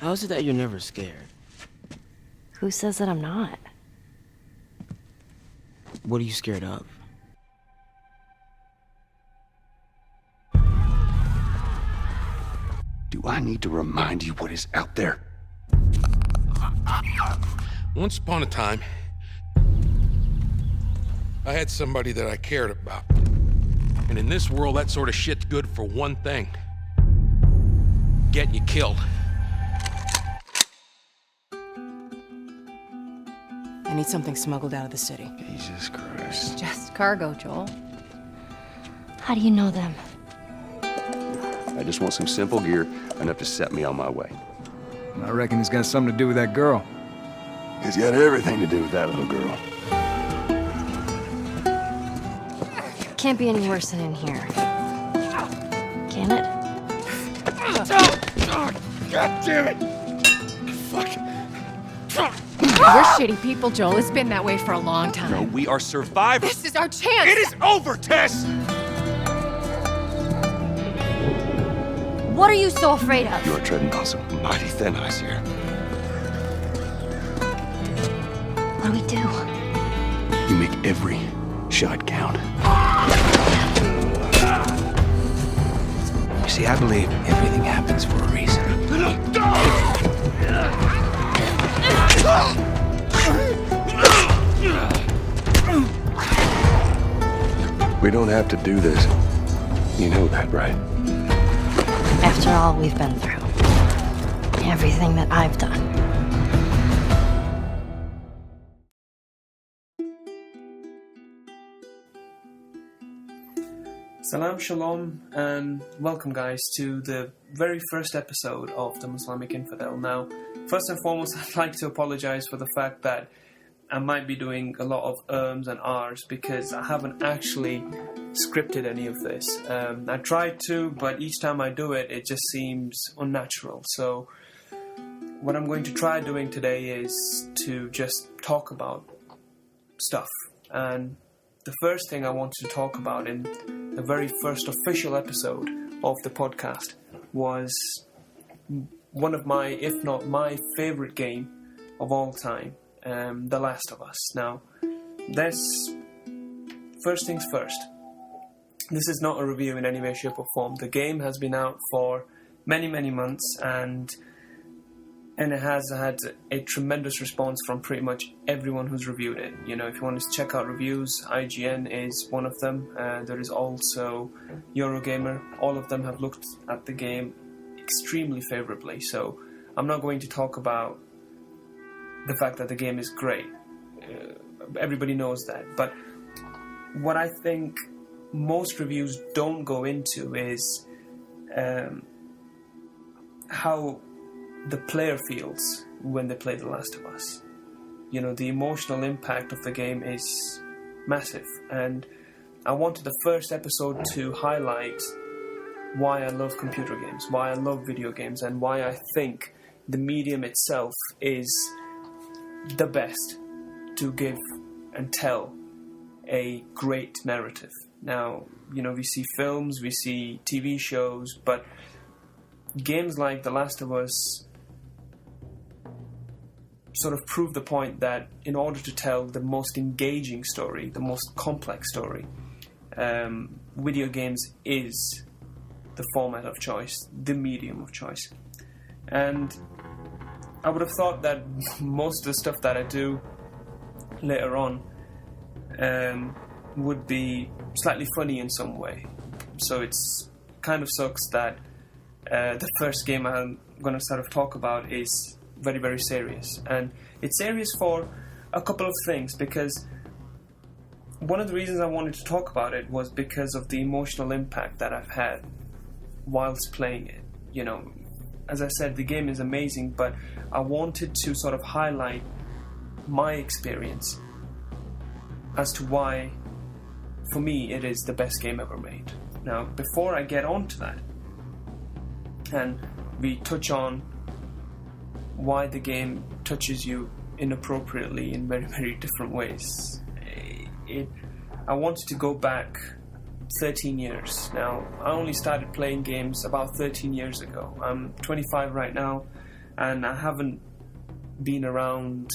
How is it that you're never scared? Who says that I'm not? What are you scared of? Do I need to remind you what is out there? Once upon a time, I had somebody that I cared about. And in this world, that sort of shit's good for one thing. Getting you killed. I need something smuggled out of the city. Jesus Christ. Just cargo, Joel. How do you know them? I just want some simple gear, enough to set me on my way. I reckon it's got something to do with that girl. It's got everything to do with that little girl. Can't be any worse than in here. Can it? God damn it! Fuck. We're shitty people, Joel. It's been that way for a long time. No, we are survivors. This is our chance! It is over, Tess! What are you so afraid of? You are treading on some mighty thin ice here. What do we do? You make every shot count. You see, I believe everything happens for a reason. We don't have to do this. You know that, right? After all we've been through. Everything that I've done. Salam Shalom and welcome guys to the very first episode of the Muslamic Infidel. Now, first and foremost, I'd like to apologize for the fact that I might be doing a lot of ums and ahs because I haven't actually scripted any of this. I tried to, but each time I do it, it just seems unnatural. So what I'm going to try doing today is to just talk about stuff. And the first thing I wanted to talk about in the very first official episode of the podcast was one of my, if not my favorite game of all time, The Last of Us. Now, first things first. This is not a review in any way, shape or form. The game has been out for many, many months and it has had a tremendous response from pretty much everyone who's reviewed it. You know, if you want to check out reviews, IGN is one of them. There is also Eurogamer. All of them have looked at the game extremely favorably. So I'm not going to talk about the fact that the game is great. Everybody knows that. But what I think most reviews don't go into is how the player feels when they play The Last of Us. You know, the emotional impact of the game is massive, and I wanted the first episode to highlight why I love computer games, why I love video games, and why I think the medium itself is the best to give and tell a great narrative. Now, you know, we see films, we see TV shows, but games like The Last of Us sort of prove the point that in order to tell the most engaging story, the most complex story, video games is the format of choice, the medium of choice. And I would have thought that most of the stuff that I do later on would be slightly funny in some way. So it's kind of sucks that the first game I'm going to sort of talk about is very, very serious. And it's serious for a couple of things, because one of the reasons I wanted to talk about it was because of the emotional impact that I've had whilst playing it. You know, as I said, the game is amazing, but I wanted to sort of highlight my experience as to why, for me, it is the best game ever made. Now, before I get on to that, and we touch on why the game touches you inappropriately in very, very different ways, I wanted to go back 13 years. Now, I only started playing games about 13 years ago. I'm 25 right now, and I haven't been around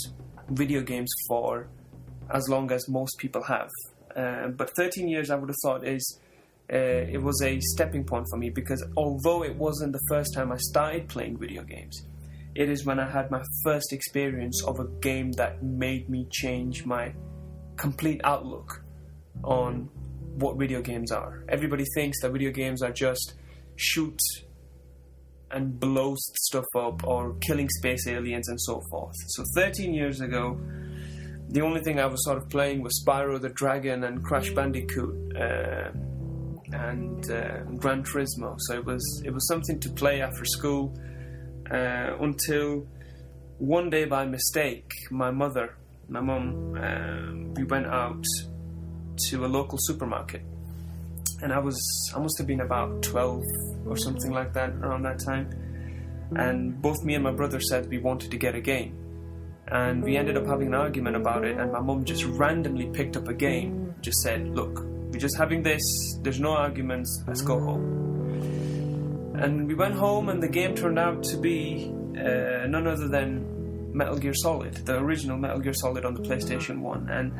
video games for as long as most people have. But 13 years, I would have thought, it was a stepping point for me, because although it wasn't the first time I started playing video games, it is when I had my first experience of a game that made me change my complete outlook on what video games are. Everybody thinks that video games are just shoot and blow stuff up or killing space aliens and so forth. So 13 years ago, the only thing I was sort of playing was Spyro the Dragon and Crash Bandicoot and Gran Turismo. So it was something to play after school, until one day by mistake, my mum, we went out to a local supermarket, and I must have been about 12 or something like that, around that time, and both me and my brother said we wanted to get a game, and we ended up having an argument about it, and my mum just randomly picked up a game, just said, look, we're just having this, there's no arguments, let's go home. And we went home, and the game turned out to be none other than Metal Gear Solid, the original Metal Gear Solid on the PlayStation 1. And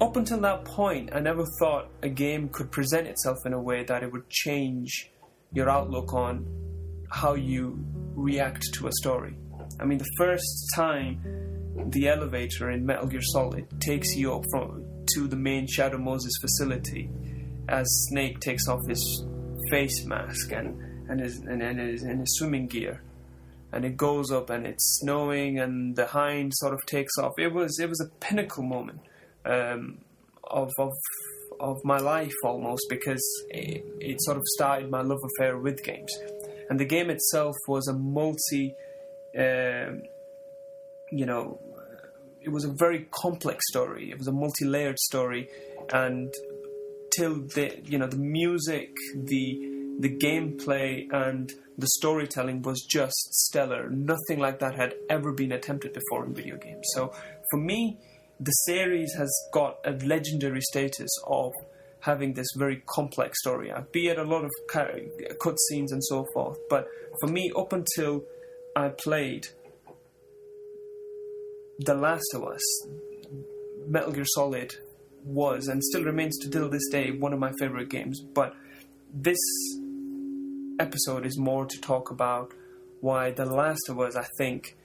up until that point, I never thought a game could present itself in a way that it would change your outlook on how you react to a story. I mean, the first time the elevator in Metal Gear Solid takes you up to the main Shadow Moses facility, as Snake takes off his face mask and his swimming gear, and it goes up and it's snowing and the hind sort of takes off. It was a pinnacle moment of my life almost, because it sort of started my love affair with games. And the game itself was a it was a very complex story. It was a multi-layered story, and till the music, the gameplay, and the storytelling was just stellar. Nothing like that had ever been attempted before in video games. So for me, the series has got a legendary status of having this very complex story, be it a lot of cutscenes and so forth. But for me, up until I played The Last of Us, Metal Gear Solid was, and still remains to till this day, one of my favorite games. But this episode is more to talk about why The Last of Us, I think,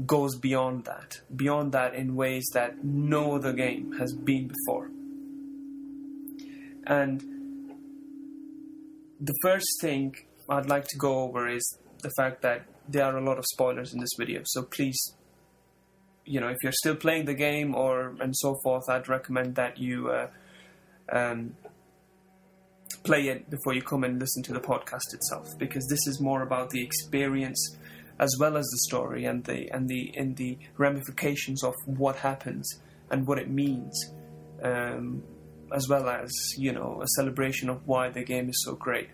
goes beyond that in ways that no other game has been before. And the first thing I'd like to go over is the fact that there are a lot of spoilers in this video. So please, if you're still playing the game and so forth, I'd recommend that you play it before you come and listen to the podcast itself, because this is more about the experience as well as the story and the ramifications of what happens and what it means, as well as a celebration of why the game is so great.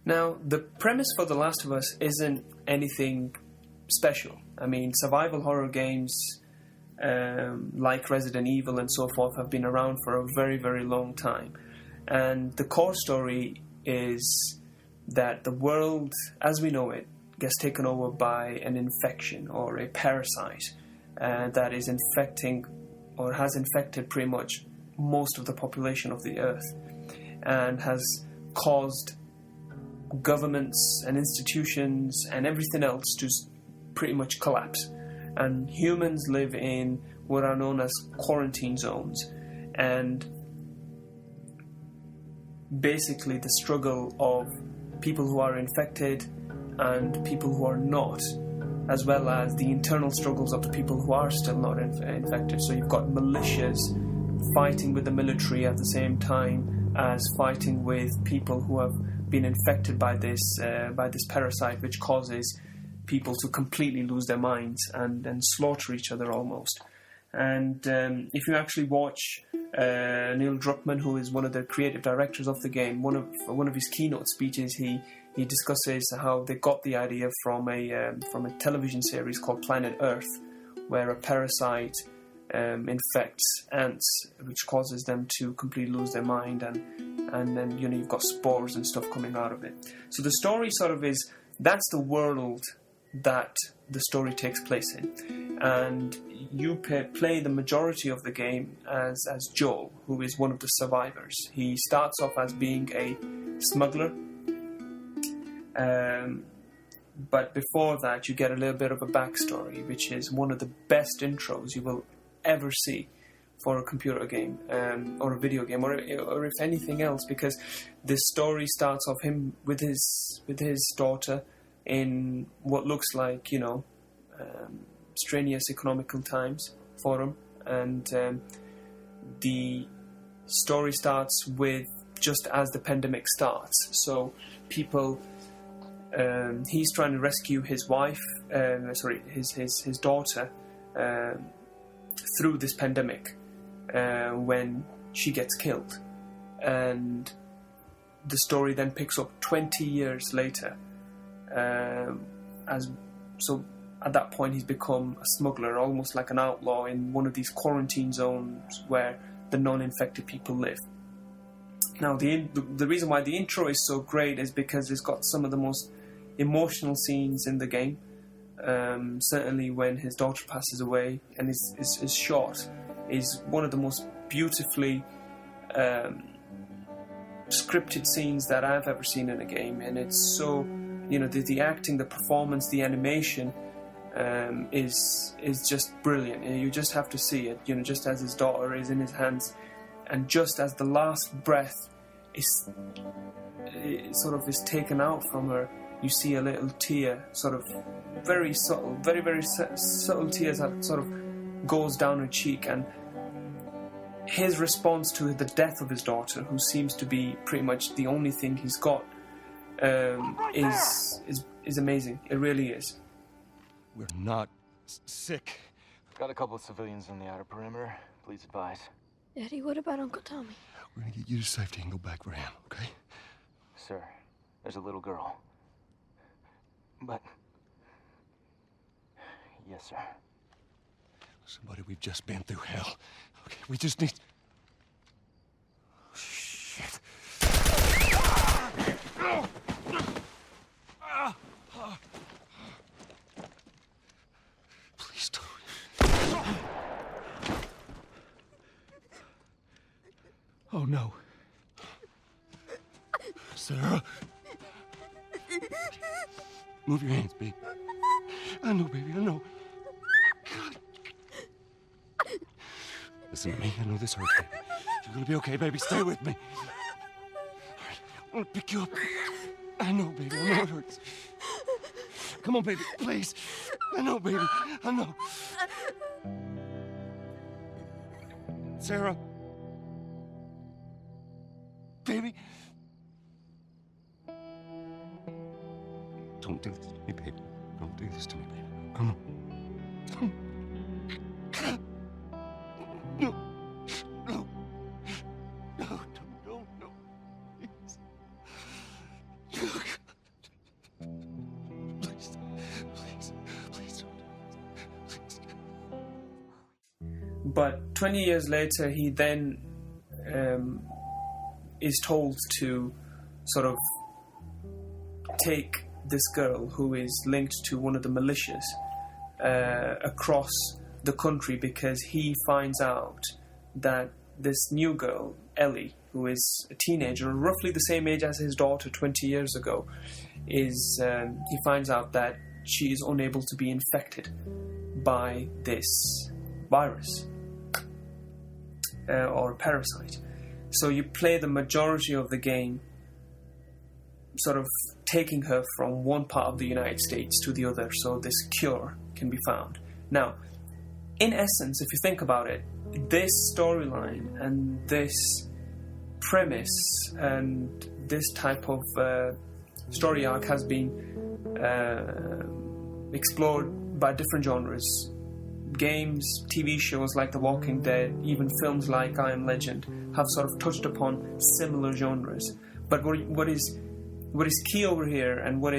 Now, the premise for The Last of Us isn't anything special. I mean, survival horror games like Resident Evil and so forth have been around for a very, very long time. And the core story is that the world, as we know it, gets taken over by an infection or a parasite that is infecting or has infected pretty much most of the population of the Earth, and has caused governments and institutions and everything else to pretty much collapse. And humans live in what are known as quarantine zones, and basically the struggle of people who are infected and people who are not, as well as the internal struggles of the people who are still not infected. So you've got militias fighting with the military at the same time as fighting with people who have been infected by this parasite, which causes people to completely lose their minds and slaughter each other almost. And if you actually watch Neil Druckmann, who is one of the creative directors of the game, one of his keynote speeches, he discusses how they got the idea from a television series called Planet Earth, where a parasite infects ants, which causes them to completely lose their mind, and then you've got spores and stuff coming out of it. So the story sort of is, that's the world that the story takes place in, and you play the majority of the game as Joel, who is one of the survivors. He starts off as being a smuggler, but before that you get a little bit of a backstory, which is one of the best intros you will ever see for a computer game, or a video game, or if anything else, because this story starts off him with his daughter in what looks like strenuous economical times for him, and the story starts with just as the pandemic starts. So people, he's trying to rescue his wife, his daughter, through this pandemic when she gets killed, and the story then picks up 20 years later. So at that point he's become a smuggler, almost like an outlaw in one of these quarantine zones where the non-infected people live. Now the reason why the intro is so great is because it's got some of the most emotional scenes in the game. Certainly when his daughter passes away and is shot is one of the most beautifully scripted scenes that I've ever seen in a game, and it's so, the acting, the performance, the animation is just brilliant. You just have to see it, just as his daughter is in his hands, and just as the last breath is taken out from her, you see a little tear, sort of very subtle, very, very subtle tears that sort of goes down her cheek, and his response to the death of his daughter, who seems to be pretty much the only thing he's got, is amazing. It really is. We're not sick. Got a couple of civilians on the outer perimeter. Please advise. Daddy, what about Uncle Tommy? We're gonna get you to safety and go back for him, okay? Sir, there's a little girl. But... Yes, sir. Somebody, we've just been through hell. Okay, we just need... Shit. Please don't. Oh, no. Sarah. Move your hands, baby. I know, baby, I know. God. Listen to me, I know this hurts, baby. You're gonna be okay, baby. Stay with me. All right, I'm gonna pick you up. I know, baby, I know it hurts. Come on, baby, please. I know, baby, I know. Sarah. Baby. Don't do this to me, baby. Don't do this to me, baby. Come on. No. No. No, no. Please. Please don't. Please. But 20 years later, he then is told to sort of take this girl, who is linked to one of the militias, across the country, because he finds out that this new girl, Ellie, who is a teenager, roughly the same age as his daughter 20 years ago, is he finds out that she is unable to be infected by this virus or parasite. So you play the majority of the game sort of taking her from one part of the United States to the other so this cure can be found. Now, in essence, if you think about it, this storyline and this premise and this type of story arc has been explored by different genres. Games, TV shows like The Walking Dead, even films like I Am Legend have sort of touched upon similar genres. But what is key over here, and what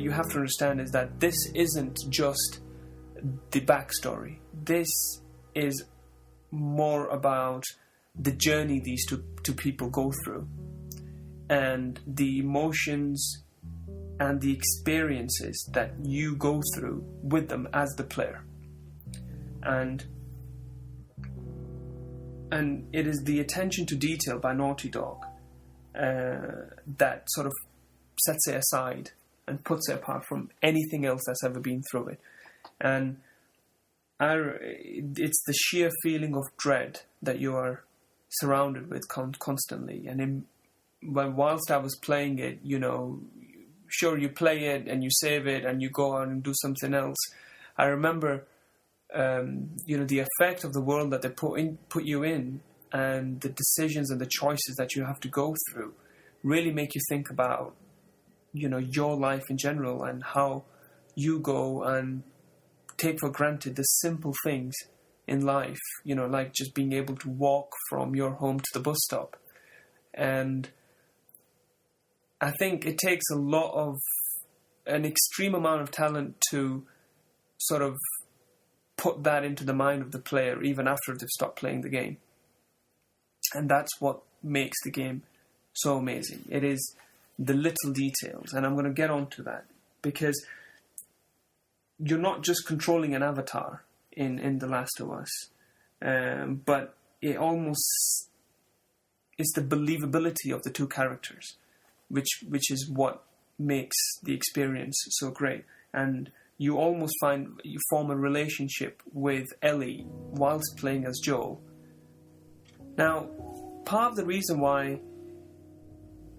you have to understand, is that this isn't just the backstory. This is more about the journey these two people go through, and the emotions and the experiences that you go through with them as the player. And it is the attention to detail by Naughty Dog that sort of sets it aside and puts it apart from anything else that's ever been through it. And it's the sheer feeling of dread that you are surrounded with constantly. And whilst I was playing it, you know, sure, you play it and you save it and you go on and do something else. I remember, you know, the effect of the world that they put you in, and the decisions and the choices that you have to go through really make you think about, you know, your life in general, and how you go and take for granted the simple things in life, you know, like just being able to walk from your home to the bus stop. And I think it takes an extreme amount of talent to sort of put that into the mind of the player even after they've stopped playing the game. And that's what makes the game so amazing. It is the little details, and I'm going to get onto that, because you're not just controlling an avatar in The Last of Us, but it almost is the believability of the two characters, which is what makes the experience so great. And you almost you form a relationship with Ellie whilst playing as Joel. Now, part of the reason why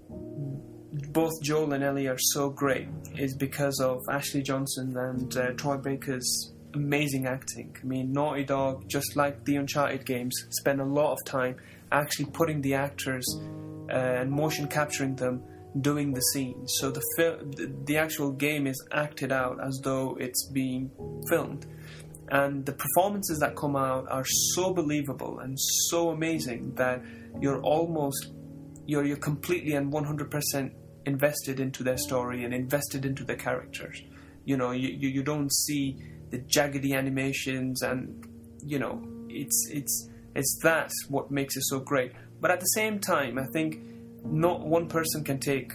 both Joel and Ellie are so great is because of Ashley Johnson and Troy Baker's amazing acting. I mean, Naughty Dog, just like the Uncharted games, spend a lot of time actually putting the actors and motion capturing them doing the scenes. So the actual game is acted out as though it's being filmed. And the performances that come out are so believable and so amazing that you're completely and 100% invested into their story and invested into their characters. You know, you don't see the jaggedy animations, and you know, it's that what makes it so great. But at the same time, I think not one person can take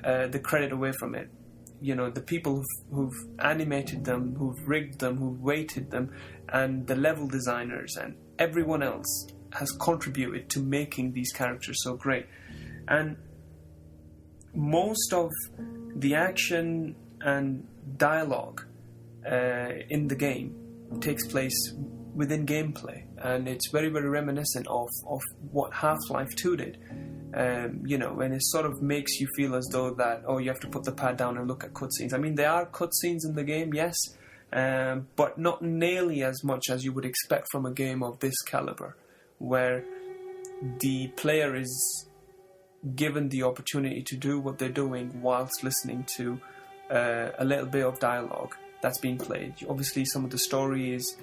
the credit away from it. You know, the people who've animated them, who've rigged them, who've weighted them, and the level designers and everyone else has contributed to making these characters so great. And most of the action and dialogue in the game takes place within gameplay, and it's very, very reminiscent of what Half-Life 2 did. You know, and it sort of makes you feel as though that, you have to put the pad down and look at cutscenes. I mean, there are cutscenes in the game, yes, but not nearly as much as you would expect from a game of this caliber, where the player is given the opportunity to do what they're doing whilst listening to a little bit of dialogue that's being played. Obviously, some of the story is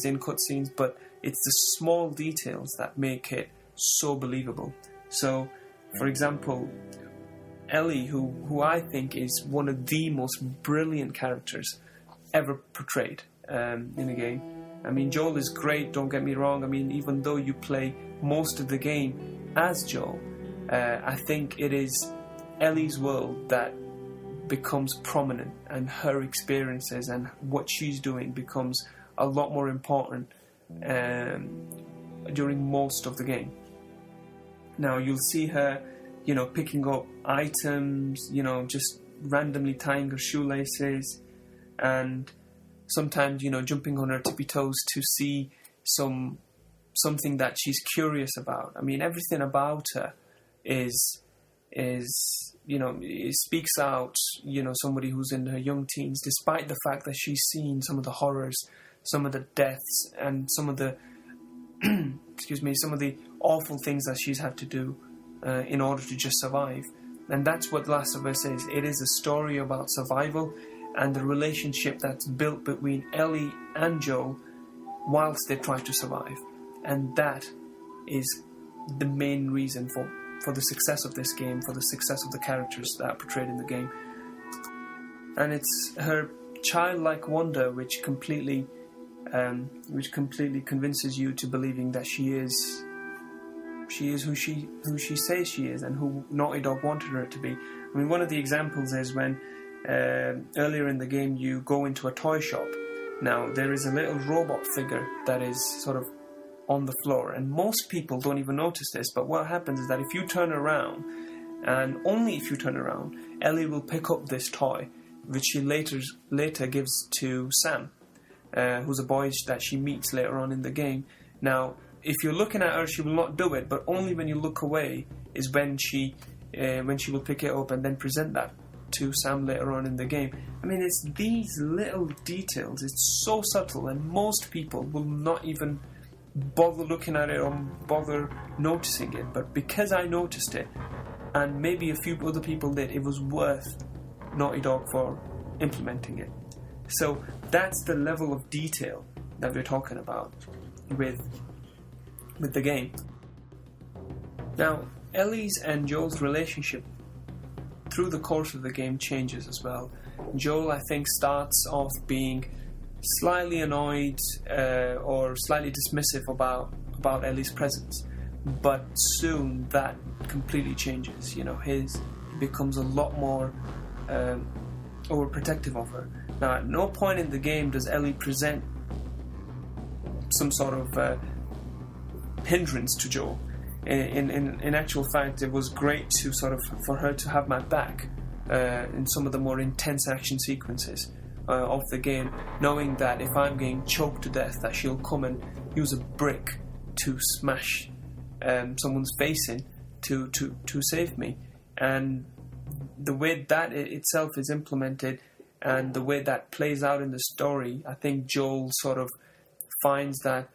in cutscenes, but it's the small details that make it so believable. So, for example, Ellie, who I think is one of the most brilliant characters ever portrayed in a game. I mean, Joel is great, don't get me wrong. I mean, even though you play most of the game as Joel, I think it is Ellie's world that becomes prominent, and her experiences and what she's doing becomes a lot more important during most of the game. Now, you'll see her, you know, picking up items, you know, just randomly tying her shoelaces, and sometimes, you know, jumping on her tippy toes to see something that she's curious about. I mean, everything about her is you know, it speaks out, you know, somebody who's in her young teens, despite the fact that she's seen some of the horrors, some of the deaths, and some of the some of the awful things that she's had to do in order to just survive. And that's what Last of Us is. It is a story about survival and the relationship that's built between Ellie and Joel whilst they try to survive. And that is the main reason for the success of this game, for the success of the characters that are portrayed in the game. And it's her childlike wonder which completely which completely convinces you to believing that she is who she says she is and who Naughty Dog wanted her to be. I mean, one of the examples is when earlier in the game you go into a toy shop. Now, there is a little robot figure that is sort of on the floor, and most people don't even notice this, but what happens is that if you turn around, and only if you turn around, Ellie will pick up this toy, which she later gives to Sam, who's a boy that she meets later on in the game. Now, if you're looking at her, she will not do it, but only when you look away is when she will pick it up and then present that to Sam later on in the game. I mean, it's these little details, it's so subtle, and most people will not even bother looking at it or bother noticing it, but because I noticed it, and maybe a few other people did, it was worth Naughty Dog for implementing it. So that's the level of detail that we're talking about with the game. Now, Ellie's and Joel's relationship through the course of the game changes as well. Joel, I think, starts off being slightly annoyed or slightly dismissive about Ellie's presence, but soon that completely changes. You know, he becomes a lot more overprotective of her. Now, at no point in the game does Ellie present some sort of hindrance to Joel. In actual fact, it was great to sort of for her to have my back in some of the more intense action sequences of the game, knowing that if I'm getting choked to death, that she'll come and use a brick to smash someone's face in to save me. And the way that itself is implemented and the way that plays out in the story, I think Joel sort of finds that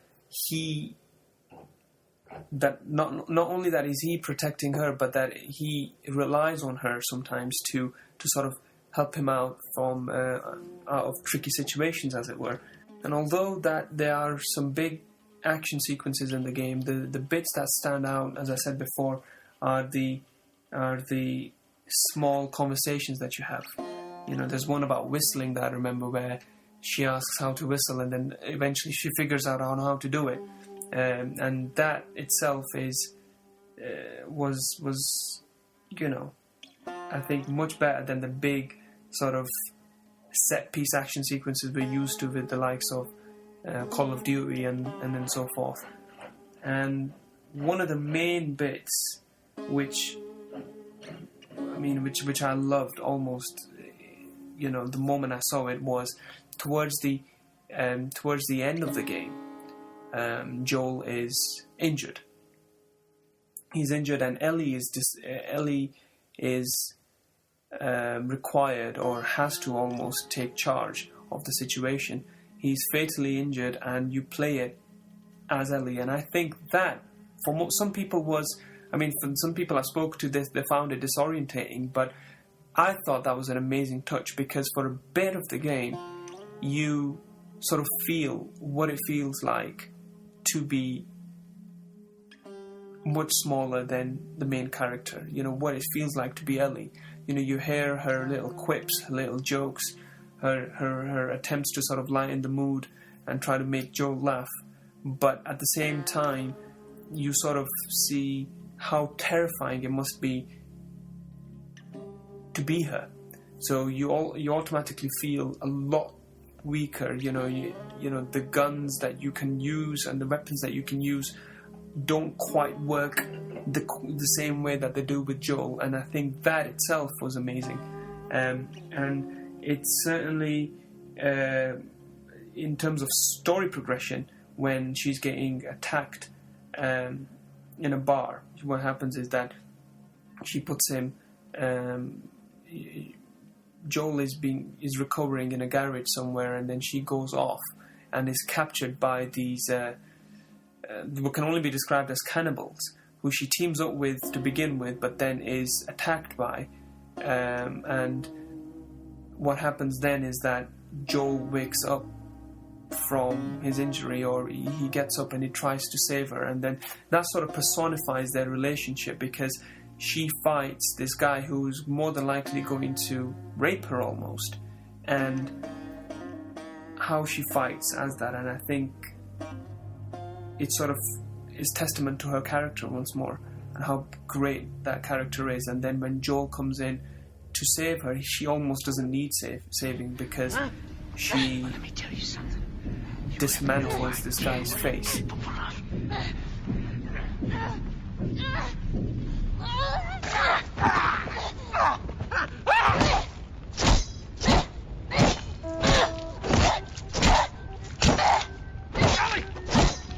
not only that is he protecting her, but that he relies on her sometimes to sort of help him out from out of tricky situations, as it were. And although that there are some big action sequences in the game, the bits that stand out, as I said before, are the small conversations that you have. You know, there's one about whistling that I remember where she asks how to whistle, and then eventually she figures out how to do it. And that itself was you know, I think much better than the big sort of set piece action sequences we're used to with the likes of Call of Duty and then so forth. And one of the main bits which I loved almost, you know, the moment I saw it, was towards the end of the game. Joel is injured. He's injured, and Ellie is required or has to almost take charge of the situation. He's fatally injured, and you play it as Ellie. And I think that for some people was, I mean, for some people I spoke to, they found it disorientating, but I thought that was an amazing touch, because for a bit of the game, you sort of feel what it feels like to be much smaller than the main character. You know, what it feels like to be Ellie. You know, you hear her little quips, her little jokes, her attempts to sort of lighten the mood and try to make Joel laugh. But at the same time, you sort of see how terrifying it must be to be her. So you automatically feel a lot weaker. You know, the guns that you can use and the weapons that you can use don't quite work the same way that they do with Joel, and I think that itself was amazing. And it's certainly in terms of story progression, when she's getting attacked in a bar, what happens is that she puts him. Joel is recovering in a garage somewhere, and then she goes off and is captured by these what can only be described as cannibals, who she teams up with to begin with, but then is attacked by. And what happens then is that Joel wakes up from his injury, or he gets up and he tries to save her, and then that sort of personifies their relationship, because she fights this guy who's more than likely going to rape her almost. And how she fights as that, and I think it sort of is testament to her character once more, and how great that character is. And then when Joel comes in to save her, she almost doesn't need saving, because she Let me tell you something. dismantles this guy's face.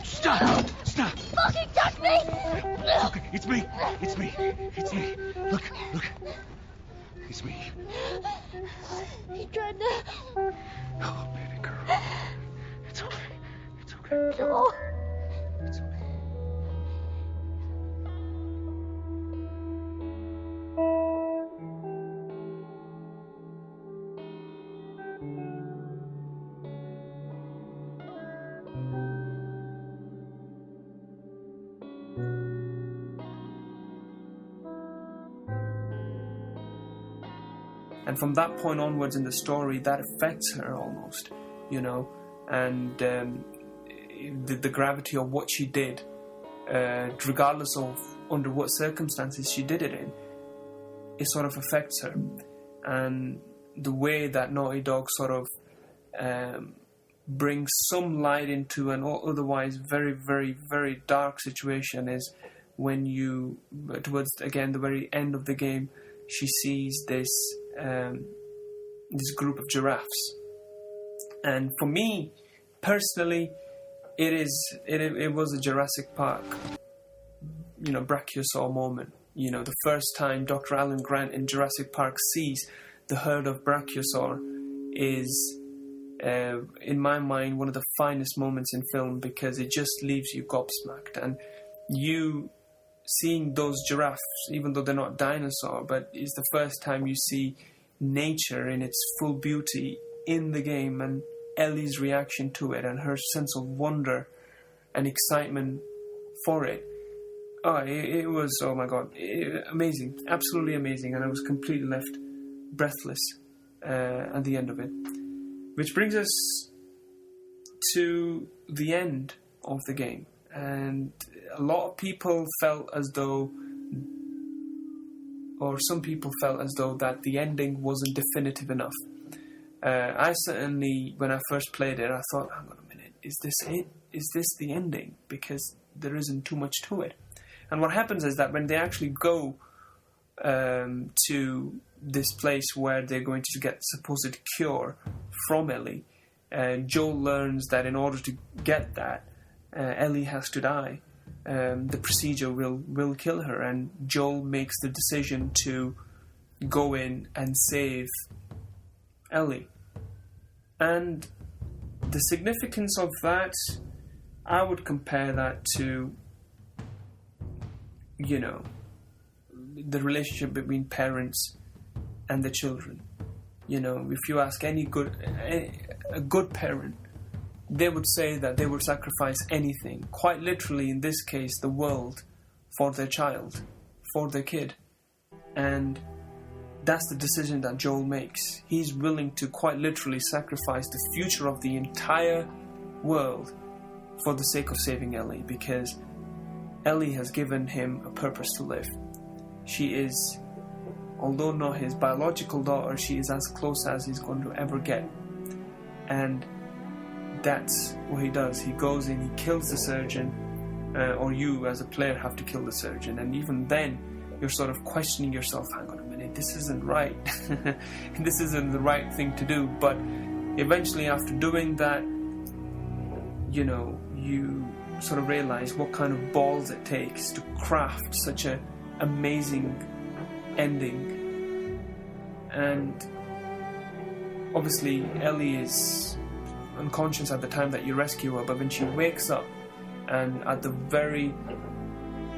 Stop! Stop! Fucking touch me! Okay, it's me. It's me. It's me. Look. It's me. He tried to... Oh, baby girl. It's okay. It's okay. Joel. It's okay. And from that point onwards in the story, that affects her almost, you know, and the gravity of what she did, regardless of under what circumstances she did it in, it sort of affects her. And the way that Naughty Dog sort of brings some light into an otherwise very, very, very dark situation is when you, towards, again, the very end of the game, she sees this group of giraffes, and for me personally, it was a Jurassic Park, you know, brachiosaur moment. You know, the first time Dr. Alan Grant in Jurassic Park sees the herd of brachiosaur is, in my mind, one of the finest moments in film, because it just leaves you gobsmacked. And you seeing those giraffes, even though they're not dinosaur, but it's the first time you see nature in its full beauty in the game, and Ellie's reaction to it and her sense of wonder and excitement for it. Oh, it was, oh my god, amazing, absolutely amazing, and I was completely left breathless at the end of it. Which brings us to the end of the game, and a lot of people felt as though, or some people felt as though, that the ending wasn't definitive enough. I certainly, when I first played it, I thought, hang on a minute, is this it? Is this the ending? Because there isn't too much to it. And what happens is that when they actually go to this place where they're going to get supposed cure from Ellie, Joel learns that in order to get that, Ellie has to die. The procedure will kill her, and Joel makes the decision to go in and save Ellie. And the significance of that, I would compare that to, you know, the relationship between parents and the children. You know, if you ask a good parent, they would say that they would sacrifice anything, quite literally in this case, the world, for their child, for their kid. And that's the decision that Joel makes. He's willing to quite literally sacrifice the future of the entire world for the sake of saving Ellie, because Ellie has given him a purpose to live. She is, although not his biological daughter, she is as close as he's going to ever get. And that's what he does. He goes in, he kills the surgeon, or you as a player have to kill the surgeon, and even then you're sort of questioning yourself, hang on a minute, this isn't right. This isn't the right thing to do. But eventually, after doing that, you know, you sort of realize what kind of balls it takes to craft such an amazing ending. And obviously Ellie is unconscious at the time that you rescue her, but when she wakes up, and at the very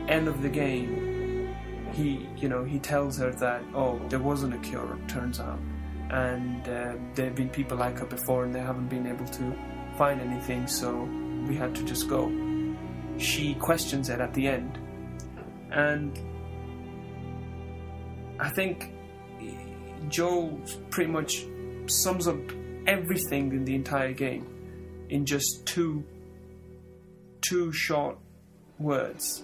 end of the game, he tells her that, oh, there wasn't a cure, it turns out, and there have been people like her before and they haven't been able to find anything, so we had to just go. She questions it at the end, and I think Joel pretty much sums up everything in the entire game in just two short words.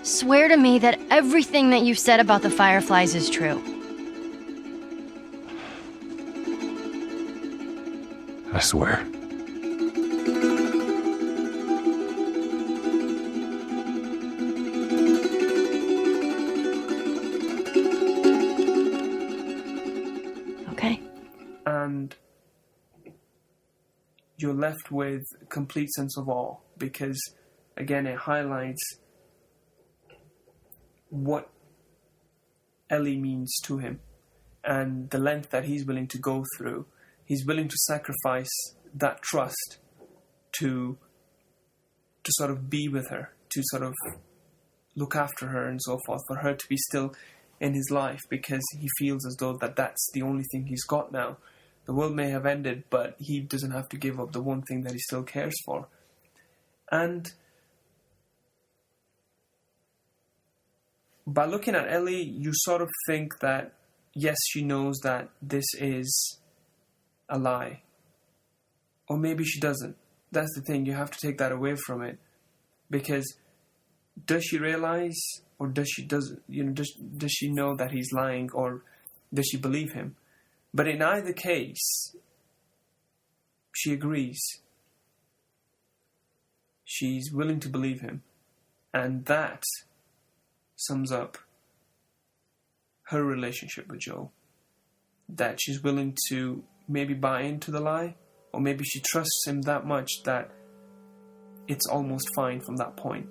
Swear to me that everything that you've said about the Fireflies is true. I swear. Okay. And you're left with complete sense of awe, because again it highlights what Ellie means to him and the length that he's willing to go through. He's willing to sacrifice that trust to sort of be with her, to sort of look after her and so forth, for her to be still in his life, because he feels as though that's the only thing he's got now. The world may have ended, but he doesn't have to give up the one thing that he still cares for. And by looking at Ellie, you sort of think that, yes, she knows that this is a lie. Or maybe she doesn't. That's the thing, you have to take that away from it. Because does she realize, or does she know that he's lying, or does she believe him? But in either case, she agrees. She's willing to believe him. And that sums up her relationship with Joel. That she's willing to maybe buy into the lie, or maybe she trusts him that much that it's almost fine from that point.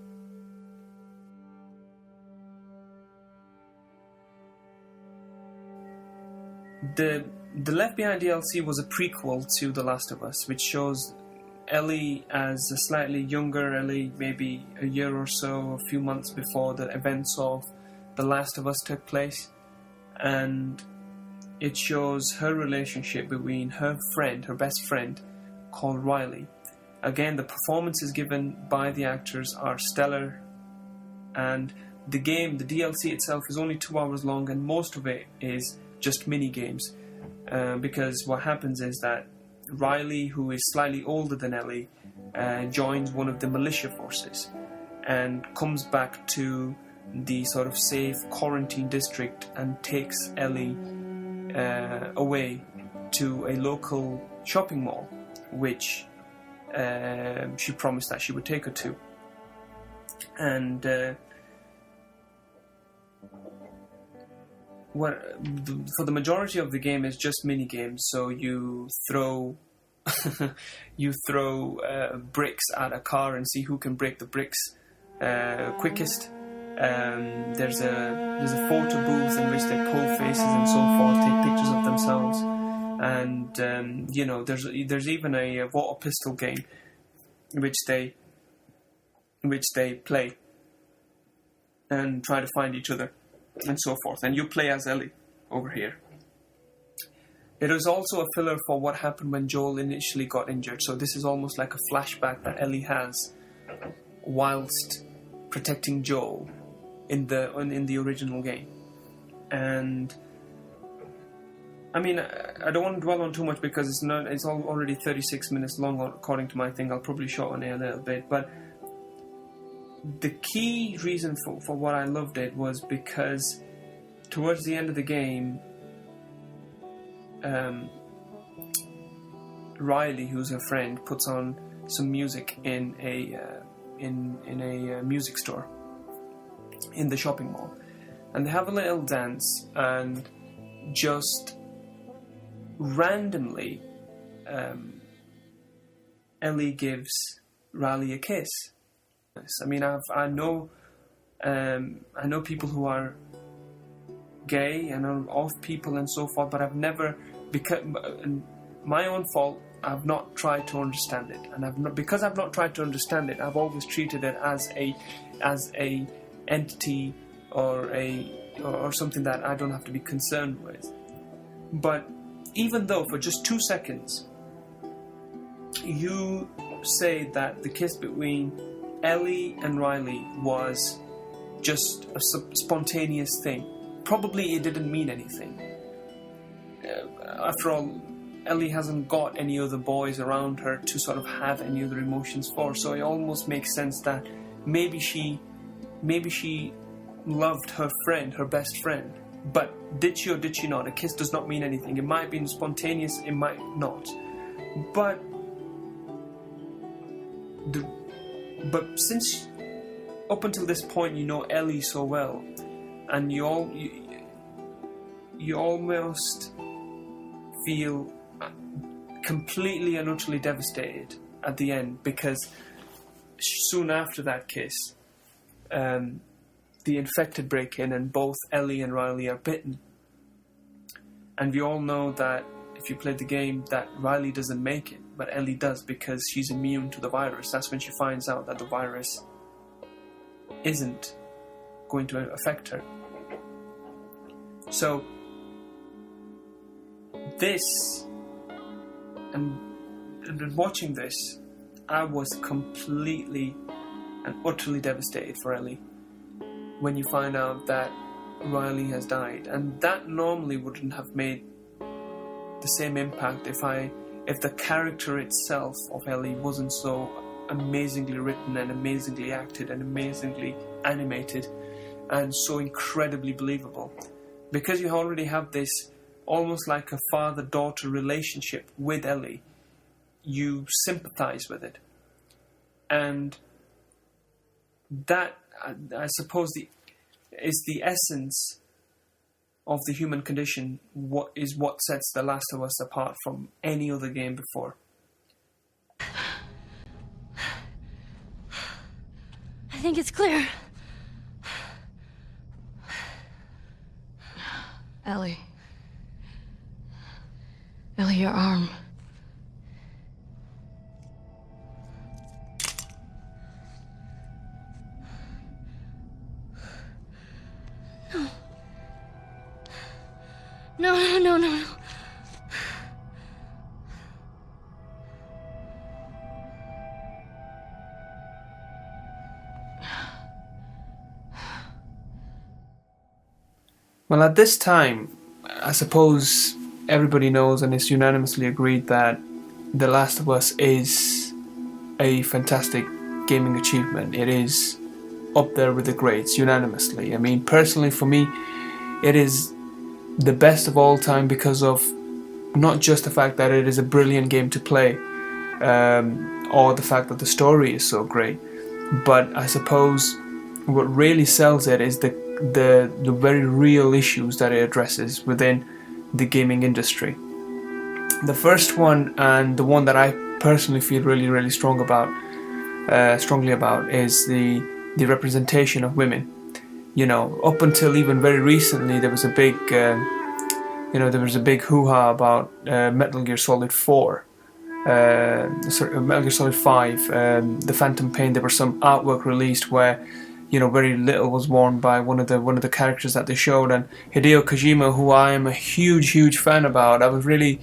The Left Behind DLC was a prequel to The Last of Us, which shows Ellie as a slightly younger Ellie, maybe a year or so, a few months before the events of The Last of Us took place. And it shows her relationship between her friend, her best friend, called Riley. Again, the performances given by the actors are stellar, and the game, the DLC itself, is only 2 hours long, and most of it is just mini games. Because what happens is that Riley, who is slightly older than Ellie, joins one of the militia forces and comes back to the sort of safe quarantine district and takes Ellie away to a local shopping mall, which she promised that she would take her to. And for the majority of the game is just mini games. So you throw bricks at a car and see who can break the bricks quickest. There's a photo booth in which they pull faces and so forth, take pictures of themselves, and there's even a water pistol game in which they play and try to find each other and so forth. And you play as Ellie over here. It is also a filler for what happened when Joel initially got injured. So this is almost like a flashback that Ellie has whilst protecting Joel in the original game. And I mean, I don't want to dwell on too much because it's already 36 minutes long according to my thing. I'll probably shorten it a little bit, but the key reason for what I loved it was because towards the end of the game, Riley, who's her friend, puts on some music in a music store in the shopping mall, and they have a little dance, and just randomly Ellie gives Riley a kiss. I mean, I know people who are gay and are off people and so forth, but I've never, because my own fault, I've not tried to understand it, and because I've not tried to understand it, I've always treated it as a entity or something that I don't have to be concerned with. But even though for just 2 seconds you say that the kiss between Ellie and Riley was just a spontaneous thing, probably it didn't mean anything. after all, Ellie hasn't got any other boys around her to sort of have any other emotions for, so it almost makes sense that maybe she loved her friend, her best friend, but did she or did she not? A kiss does not mean anything. It might have been spontaneous, it might not. But since up until this point you know Ellie so well, and you almost feel completely and utterly devastated at the end, because soon after that kiss, the infected break in and both Ellie and Riley are bitten. And we all know that if you played the game that Riley doesn't make it, but Ellie does because she's immune to the virus. That's when she finds out that the virus isn't going to affect her. So this, and watching this, I was completely and utterly devastated for Ellie when you find out that Riley has died. And that normally wouldn't have made the same impact if the character itself of Ellie wasn't so amazingly written and amazingly acted and amazingly animated and so incredibly believable. Because you already have this almost like a father-daughter relationship with Ellie, you sympathize with it. And that, I suppose, is the essence of the human condition, what sets The Last of Us apart from any other game before. I think it's clear. Ellie. Ellie, your arm. No. Well, at this time, I suppose everybody knows and it's unanimously agreed that The Last of Us is a fantastic gaming achievement. It is up there with the greats, unanimously. I mean, personally for me, it is the best of all time because of not just the fact that it is a brilliant game to play, or the fact that the story is so great, but I suppose what really sells it is the very real issues that it addresses within the gaming industry. The first one, and the one that I personally feel really strongly about, is the representation of women. You know, up until even very recently, there was a big hoo-ha about Metal Gear Solid 4. Metal Gear Solid 5, The Phantom Pain. There was some artwork released where, you know, very little was worn by one of the characters that they showed, and Hideo Kojima, who I am a huge fan about, I was really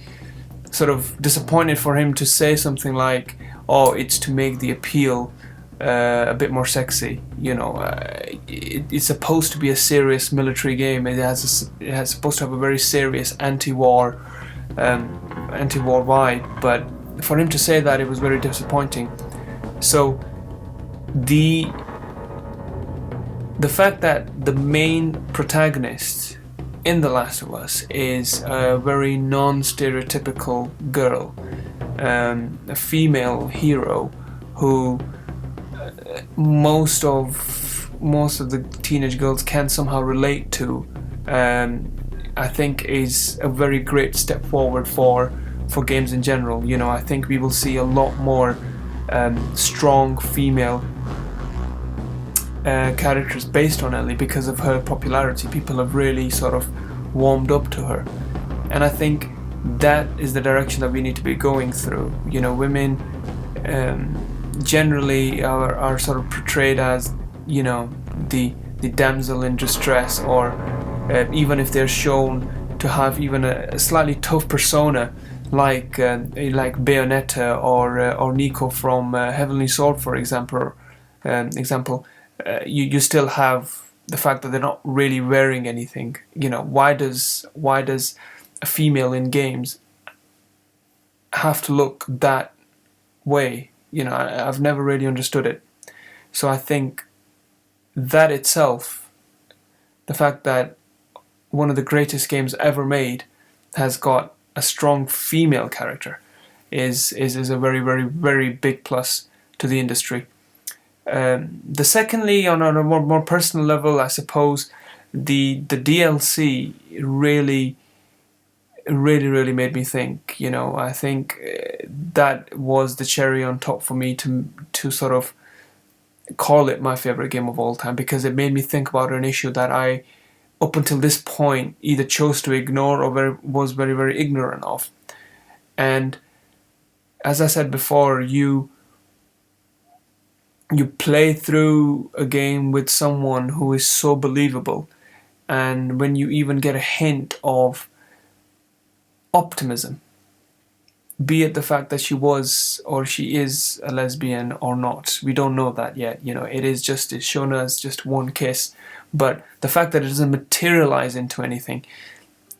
sort of disappointed for him to say something like, "Oh, it's to make the appeal a bit more sexy." You know, it's supposed to be a serious military game. It has supposed to have a very serious anti-war vibe, but for him to say that, it was very disappointing. So the fact that the main protagonist in The Last of Us is a very non-stereotypical girl, a female hero who most of the teenage girls can somehow relate to, I think is a very great step forward for games in general. You know, I think we will see a lot more strong female characters based on Ellie because of her popularity. People have really sort of warmed up to her, and I think that is the direction that we need to be going through. You know, women generally are sort of portrayed as, you know, the damsel in distress, or even if they're shown to have even a slightly tough persona, like Bayonetta or Nico from Heavenly Sword, for example. You still have the fact that they're not really wearing anything. You know, why does a a female in games have to look that way. You know, I've never really understood it. So I think that itself, the fact that one of the greatest games ever made has got a strong female character is a very, very, very big plus to the industry. The secondly, on a more personal level, I suppose the DLC really made me think. You know, I think that was the cherry on top for me to sort of call it my favorite game of all time, because it made me think about an issue that I, up until this point, either chose to ignore or was very, very ignorant of. And as I said before, you play through a game with someone who is so believable, and when you even get a hint of optimism, be it the fact that she was or she is a lesbian or not, we don't know that yet. You know, it's shown as just one kiss, but the fact that it doesn't materialize into anything,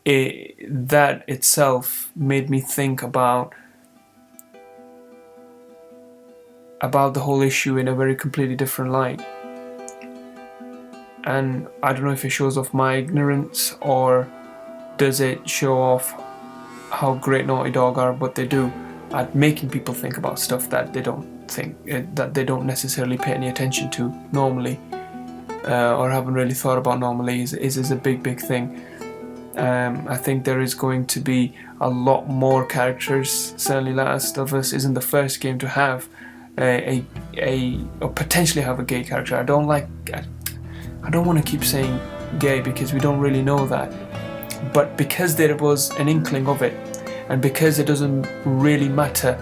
that itself made me think about the whole issue in a very completely different light. And I don't know if it shows off my ignorance or does it show off how great Naughty Dog are, what they do at making people think about stuff that they don't necessarily pay any attention to normally, or haven't really thought about normally, is a big thing. I think there is going to be a lot more characters. Certainly Last of Us isn't the first game to have or potentially have a gay character. I don't want to keep saying gay because we don't really know that, but because there was an inkling of it, and because it doesn't really matter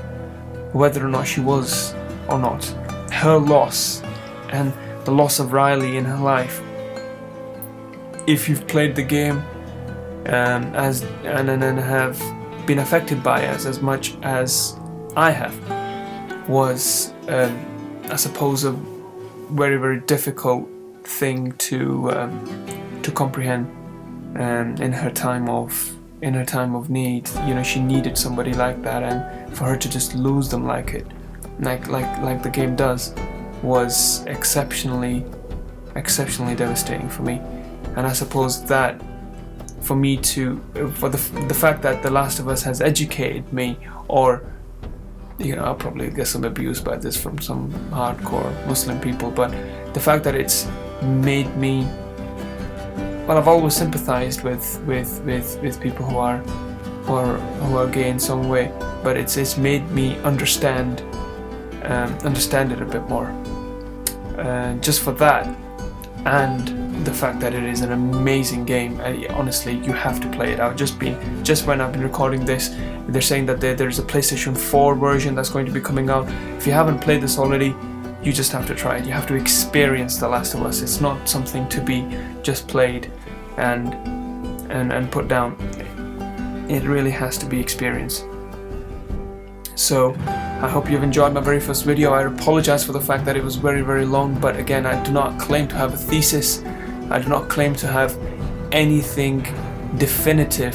whether or not she was or not, her loss and the loss of Riley in her life, if you've played the game and have been affected by it as much as I have, was I suppose a very, very difficult thing to comprehend in her time of need. You know, she needed somebody like that, and for her to just lose them like the game does was exceptionally devastating for me. And I suppose that for the fact that The Last of Us has educated me, or you know, I'll probably get some abuse by this from some hardcore Muslim people, but the fact that it's made me, well, I've always sympathized with people who are gay in some way, but it's made me understand it a bit more. Just for that, and the fact that it is an amazing game. Honestly, you have to play it out. Just when I've been recording this, they're saying that there's a PlayStation 4 version that's going to be coming out. If you haven't played this already, you just have to try it. You have to experience The Last of Us. It's not something to be just played and put down. It really has to be experienced. So I hope you've enjoyed my very first video. I apologize for the fact that it was very, very long, but again, I do not claim to have a thesis. I do not claim to have anything definitive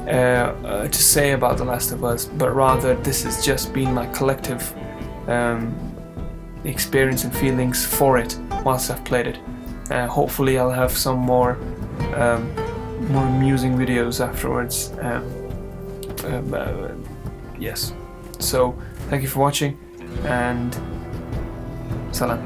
to say about The Last of Us, but rather this has just been my collective experience and feelings for it whilst I've played it. Hopefully I'll have some more amusing videos afterwards. Yes. So thank you for watching, and salam.